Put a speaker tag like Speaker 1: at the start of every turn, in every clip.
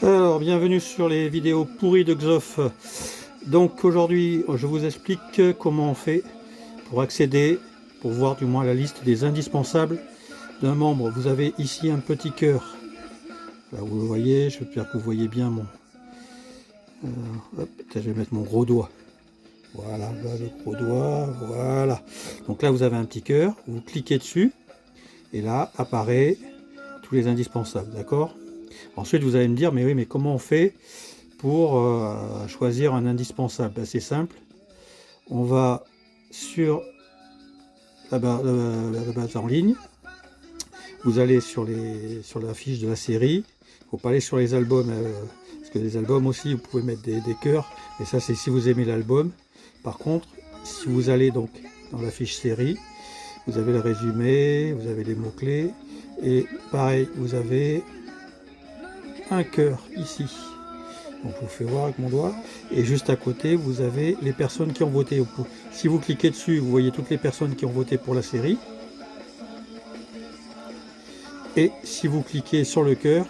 Speaker 1: Alors, bienvenue sur les vidéos pourries de Xof. Donc aujourd'hui, je vous explique comment on fait pour accéder, pour voir du moins la liste des indispensables d'un membre. Vous avez ici un petit cœur. Là, vous le voyez, j'espère que vous voyez bien mon... hop, je vais mettre mon gros doigt. Voilà, là, le gros doigt, voilà. Donc là, vous avez un petit cœur, vous cliquez dessus, et là, apparaît tous les indispensables, d'accord? Ensuite, vous allez me dire, mais oui, mais comment on fait pour choisir un indispensable? Ben, c'est simple. On va sur la base en ligne. Vous allez sur la fiche de la série. Il ne faut pas aller sur les albums, parce que les albums aussi, vous pouvez mettre des cœurs. Et ça, c'est si vous aimez l'album. Par contre, si vous allez donc dans la fiche série, vous avez le résumé, vous avez les mots-clés. Et pareil, vous avez un cœur ici. Donc je vous fais voir avec mon doigt. Et juste à côté, vous avez les personnes qui ont voté. Si vous cliquez dessus, vous voyez toutes les personnes qui ont voté pour la série. Et si vous cliquez sur le cœur,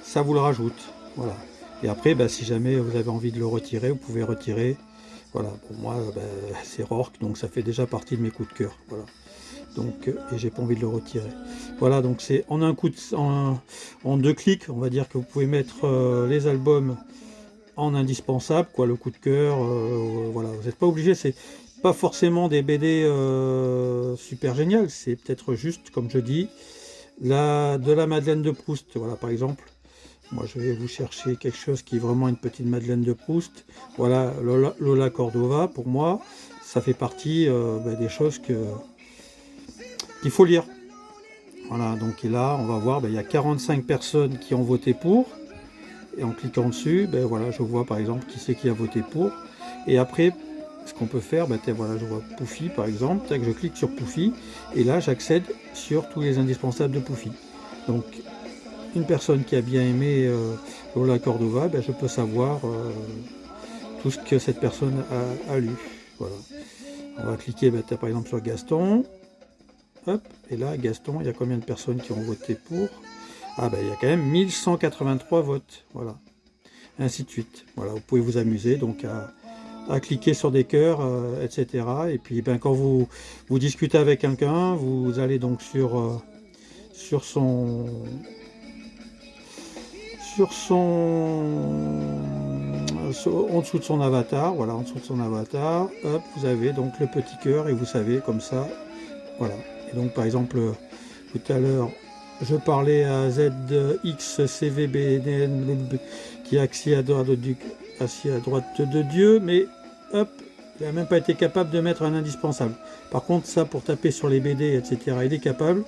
Speaker 1: ça vous le rajoute. Voilà. Et après, bah, si jamais vous avez envie de le retirer, vous pouvez retirer. Voilà. Pour moi, bah, c'est Rourke, donc ça fait déjà partie de mes coups de cœur. Voilà. Donc, et j'ai pas envie de le retirer. Voilà, donc c'est en un coup en deux clics, on va dire que vous pouvez mettre les albums en indispensable, quoi, le coup de cœur. Voilà, vous n'êtes pas obligé, c'est pas forcément des BD super géniales, c'est peut-être juste, comme je dis, de la Madeleine de Proust. Voilà, par exemple, moi je vais vous chercher quelque chose qui est vraiment une petite Madeleine de Proust. Voilà, Lola Cordova, pour moi, ça fait partie des choses qu'il faut lire. Voilà, donc et là, on va voir, il y a 45 personnes qui ont voté pour. Et en cliquant dessus, voilà, je vois par exemple qui c'est qui a voté pour. Et après, ce qu'on peut faire, voilà, je vois Poufy par exemple, je clique sur Poufy, et là j'accède sur tous les indispensables de Poufy. Donc, une personne qui a bien aimé Lola Cordova, je peux savoir tout ce que cette personne a lu. Voilà. On va cliquer par exemple sur Gaston. Hop, et là, Gaston, il y a combien de personnes qui ont voté pour? Ah il y a quand même 1183 votes, voilà. Ainsi de suite. Voilà, vous pouvez vous amuser donc à cliquer sur des cœurs, etc. Et puis quand vous discutez avec quelqu'un, vous allez donc en dessous de son avatar, voilà, en dessous de son avatar, hop, vous avez donc le petit cœur et vous savez comme ça, voilà. Et donc par exemple, tout à l'heure, je parlais à ZXCVBNN qui est assis à droite de Dieu, mais hop, il n'a même pas été capable de mettre un indispensable. Par contre, ça, pour taper sur les BD, etc., il est capable.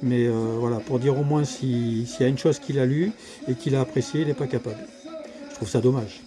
Speaker 1: Mais voilà, pour dire au moins s'il y a une chose qu'il a lue et qu'il a appréciée, il n'est pas capable. Je trouve ça dommage.